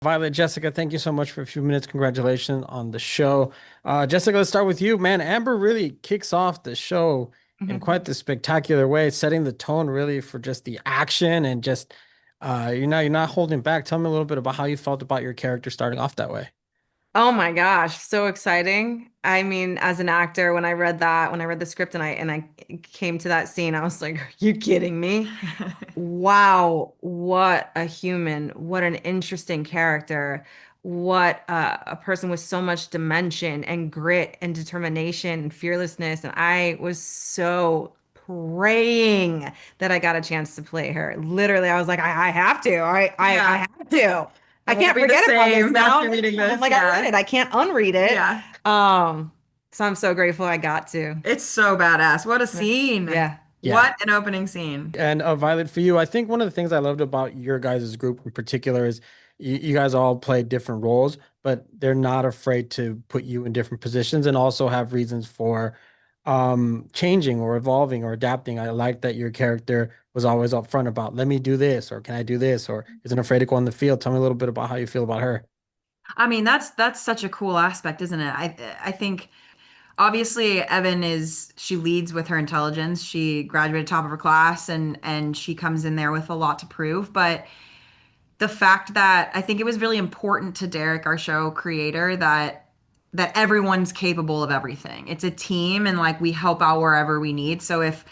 Violett, Jessica, thank you so much for a few minutes. Congratulations on the show. Jessica, let's start with you, man. Amber really kicks off the show in Mhm. quite the spectacular way, setting the tone really for just the action and just you're not holding back. Tell me a little bit about how you felt about your character starting off that way. Oh my gosh, so exciting. I mean, as an actor, when I read the script and I came to that scene, I was like, are you kidding me? Wow, what a human. What an interesting character. What a person with so much dimension and grit and determination and fearlessness. And I was so praying that I got a chance to play her. Literally, I was like, I have to. I Yeah, have to. it I won't can't be the forget about this same now. after reading I'm this. like, I read Yeah. it. I can't unread it. Yeah. Um, so I'm so grateful I got to. It's so badass. What a scene. Yeah. Yeah. What an opening scene. And Violet, for you, I think one of the things I loved about your guys' group in particular is you guys all play different roles, but they're not afraid to put you in different positions and also have reasons for changing or evolving or adapting. I like that your character was always upfront about, let me do this, or can I do this, or isn't afraid to go on the field. Tell me a little bit about how you feel about her. I mean, that's such a cool aspect, isn't it? I think obviously Evan is she leads with her intelligence. She graduated top of her class and she comes in there with a lot to prove, but the fact that I think it was really important to Derek, our show creator, that everyone's capable of everything. It's a team and like we help out wherever we need. So if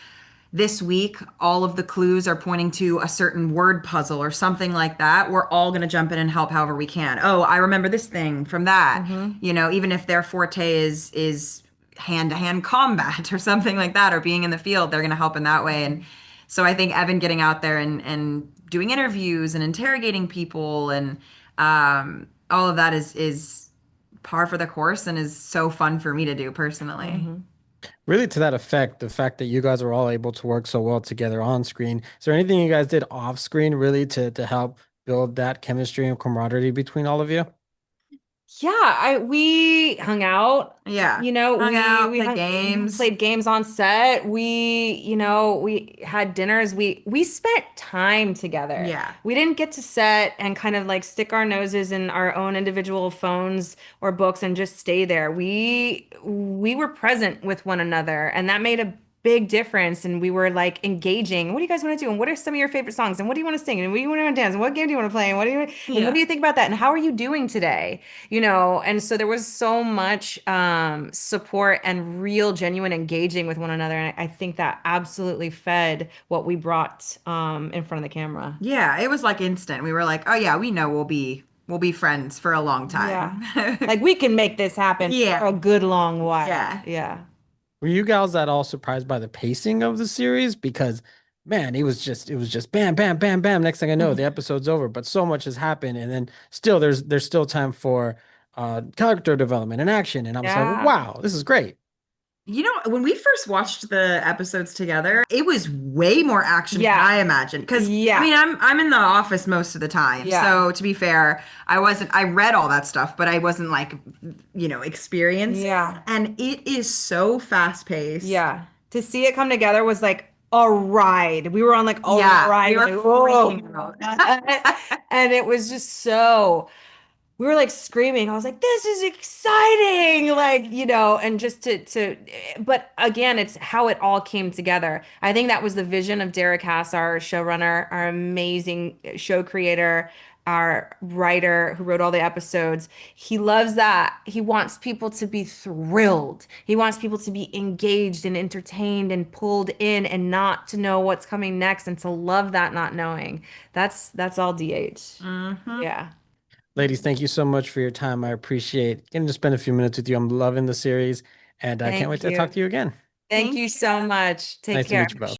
this week all of the clues are pointing to a certain word puzzle or something like that, we're all going to jump in and help however we can. Oh, I remember this thing from that. Hmm. Even if their forte is hand-to-hand combat or something like that or being in the field, they're going to help in that way. And so I think Evan getting out there and doing interviews and interrogating people and all of that is par for the course and is so fun for me to do personally. Hmm. Really, to that effect, the fact that you guys are all able to work so well together on screen. Is there anything you guys did off screen really to help build that chemistry and camaraderie between all of you? Yeah, we hung out. Yeah. Hung We out, we played hung, games. played games on set. We had dinners. We spent time together. Yeah. We didn't get to set and kind of like stick our noses in our own individual phones or books and just stay there. We were present with one another, and that made a big difference. And we were like engaging. What do you guys want to do? And what are some of your favorite songs? And what do you want to sing? And what do you want to dance? And what game do you want to play? And what Yeah. do you think about that? And how are you doing today? And so there was so much support and real genuine engaging with one another, and I think that absolutely fed what we brought in front of the camera. Yeah, it was like instant. We were like, "Oh yeah, we know we'll be friends for a long Yeah, time." like we can make this happen Yeah. for a good long while. Yeah. Yeah. Were you guys at all surprised by the pacing of the series? Because man, it was just bam, bam, bam, bam. Next thing I know, the episode's over, but so much has happened, and then still there's still time for character development and action. And I was like, Yeah. wow, this is great. When we first watched the episodes together, it was way more action than Yeah. I imagined. Because I Yeah. mean, I'm in the office most of the time, Yeah. so to be fair, I wasn't. I read all that stuff, but I wasn't like, experiencing. Yeah. And it is so fast paced. Yeah. To see it come together was like a ride. We were on like a Yeah, ride. we Like, were whoa. freaking out. And it was just so we were like screaming. I was like, this is exciting. And just but again, it's how it all came together. I think that was the vision of Derek Hass, our showrunner, our amazing show creator, our writer who wrote all the episodes. He loves that. He wants people to be thrilled. He wants people to be engaged and entertained and pulled in and not to know what's coming next and to love that not knowing. That's all DH. Hmm. Yeah. Ladies, thank you so much for your time. I appreciate getting to spend a few minutes with you. I'm loving the series, and I can't wait Thank to talk you. to you again. Thank Thank you you. so much. Take Nice to care. meet you both.